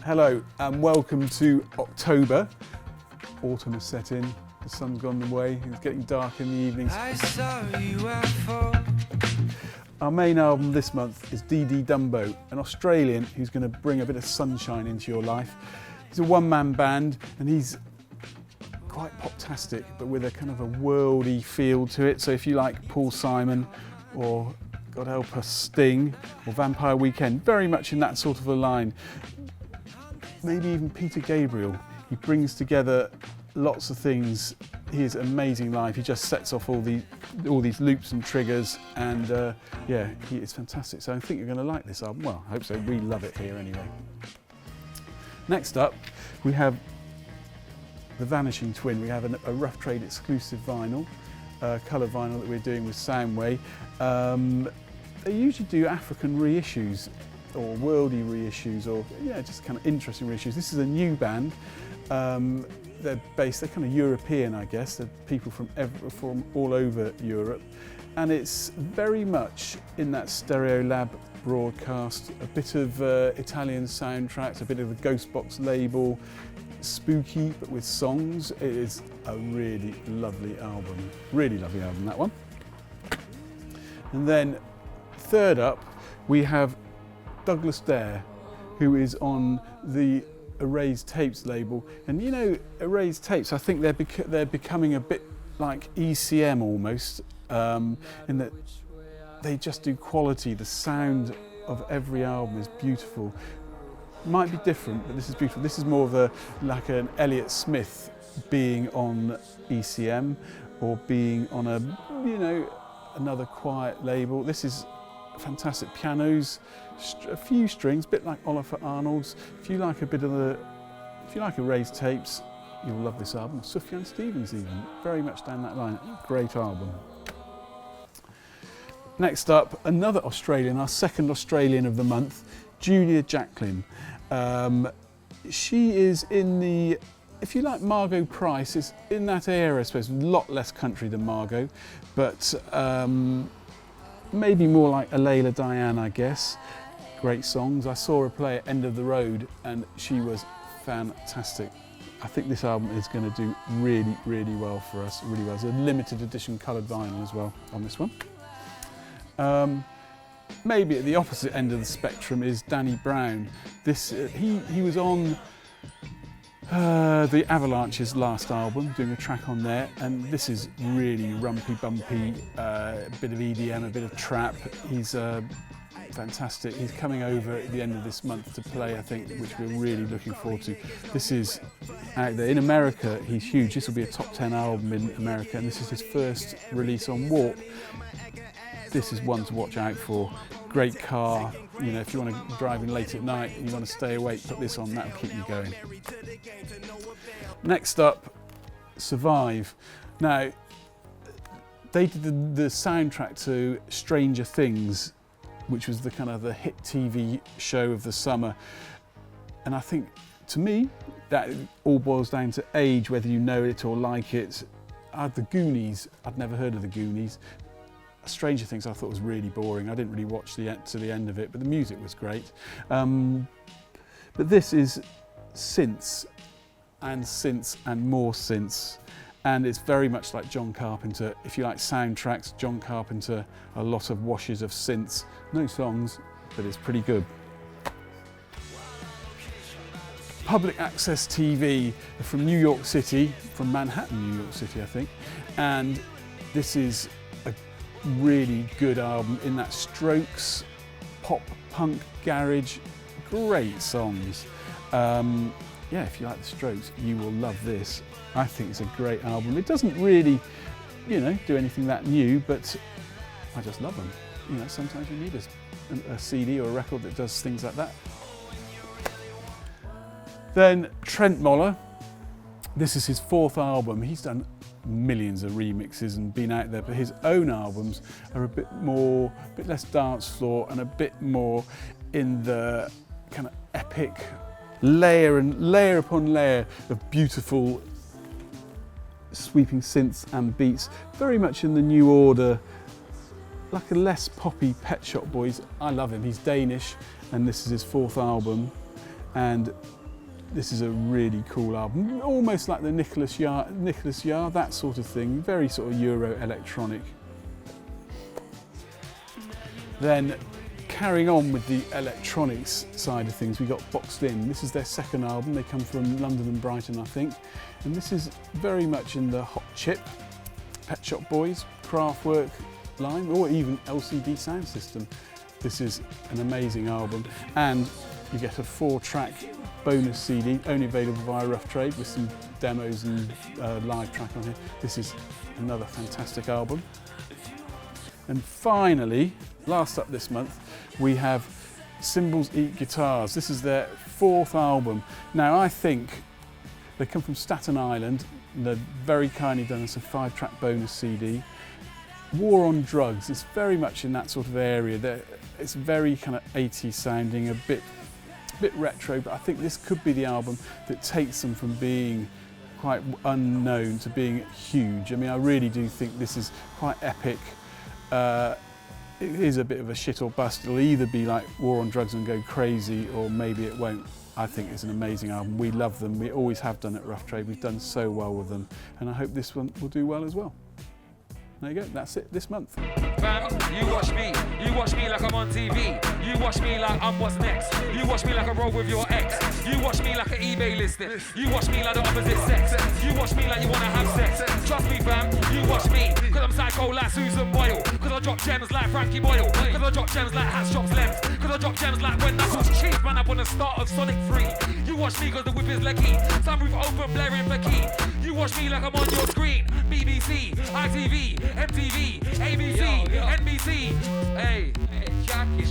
Hello and welcome to October. Autumn has set in, the sun's gone away, it's getting dark in the evenings. Our main album this month is Dee Dumbo, an Australian who's going to bring a bit of sunshine into your life. He's a one-man band and he's quite pop-tastic, but with a kind of a worldy feel to it. So if you like Paul Simon or God help us, Sting or Vampire Weekend, very much in that sort of a line. Maybe even Peter Gabriel. He brings together lots of things. He is amazing live. He just sets off all these loops and triggers, and yeah, he is fantastic. So I think you're going to like this album. Well, I hope so. We love it here anyway. Next up, we have The Vanishing Twin. We have a Rough Trade exclusive vinyl, colour vinyl that we're doing with Soundway. They usually do African reissues or worldy reissues, or yeah, just kind of interesting reissues. This is a new band. They're kind of European, I guess. They're people from all over Europe, and it's very much in that Stereolab broadcast. A bit of Italian soundtracks, a bit of a Ghost Box label, spooky but with songs. It is a really lovely album. Really lovely album, that one. And then third up, we have Douglas Dare, who is on the Erased Tapes label. And you know, Erased Tapes, I think they're becoming a bit like ECM almost, in that they just do quality. The sound of every album is beautiful. Might be different, but this is beautiful. This is more of like an Elliott Smith being on ECM or being on another quiet label. This is fantastic. Pianos, a few strings, a bit like Oliver Arnold's. If you like Erased Tapes, you'll love this album. Sufjan Stevens even, very much down that line. Great album. Next up, another Australian, our second Australian of the month, Julia Jacklin. She is in the, if you like Margot Price, is in that era, I suppose, a lot less country than Margot, but maybe more like a Layla Diane, I guess. Great songs. I saw her play at End of the Road and she was fantastic. I think this album is going to do really, really well for us, really well. There's a limited edition coloured vinyl as well on this one. Maybe at the opposite end of the spectrum is Danny Brown. He was on the Avalanche's last album, doing a track on there, and this is really rumpy, bumpy, a bit of EDM, a bit of trap. He's fantastic. He's coming over at the end of this month to play, I think, which we're really looking forward to. This is out there. In America, he's huge. This will be a top 10 album in America, and this is his first release on Warp. This is one to watch out for. Great car, you know, if you want to be driving late at night and you want to stay awake, put this on, that'll keep you going. Next up, Survive. Now, they did the soundtrack to Stranger Things, which was the kind of the hit TV show of the summer. And I think, to me, that all boils down to age, whether you know it or like it. The Goonies, I'd never heard of the Goonies. Stranger Things I thought was really boring. I didn't really watch to the end of it, but the music was great. But this is synths and more synths, and it's very much like John Carpenter. If you like soundtracks, John Carpenter, a lot of washes of synths. No songs, but it's pretty good. Public Access TV from New York City, from Manhattan, New York City, I think, and this is a really good album in that Strokes, pop, punk, garage, great songs. Yeah, if you like the Strokes, you will love this. I think it's a great album. It doesn't really, do anything that new, but I just love them. Sometimes you need a CD or a record that does things like that. Then Trent Moller. This is his fourth album. He's done millions of remixes and been out there, but his own albums are a bit less dance floor and a bit more in the kind of epic layer upon layer of beautiful sweeping synths and beats, very much in the New Order, like a less poppy Pet Shop Boys. I love him. He's Danish and this is his fourth album, and This is a really cool album, almost like the Nicholas Yard, that sort of thing, very sort of Euro electronic. Then carrying on with the electronics side of things, we got Boxed In. This is their second album. They come from London and Brighton, I think. And this is very much in the hot chip, Pet Shop Boys, Kraftwerk line, or even LCD Sound System. This is an amazing album. And you get a 4-track bonus CD, only available via Rough Trade, with some demos and live track on here. This is another fantastic album. And finally, last up this month, we have Cymbals Eat Guitars. This is their 4th album. Now, I think they come from Staten Island. They're very kindly done us a 5-track bonus CD. War on Drugs, it's very much in that sort of area. It's very kind of 80s sounding, a bit retro, but I think this could be the album that takes them from being quite unknown to being huge. I mean, I really do think this is quite epic. It is a bit of a shit or bust. It'll either be like War on Drugs and go crazy, or maybe it won't. I think it's an amazing album. We love them. We always have done at Rough Trade. We've done so well with them, and I hope this one will do well as well. There you go, that's it this month. Fam, you watch me like I'm on TV. You watch me like I'm what's next. You watch me like I roll with your ex. You watch me like an eBay listing. You watch me like the opposite sex. You watch me like you wanna have sex. Trust me fam, you watch me, cause I'm psycho like Susan Boyle. Cause I drop gems like Frankie Boyle. Cause I drop gems like Hat Shops Lems. Cause I drop gems like when Knuckles cheap, man, up on the start of Sonic 3. You watch me cause the whip is leggy. Sunroof open, blaring for key. You watch me like I'm on your screen. BBC, ITV, MTV, ABC, NBC. Hey, Jackie,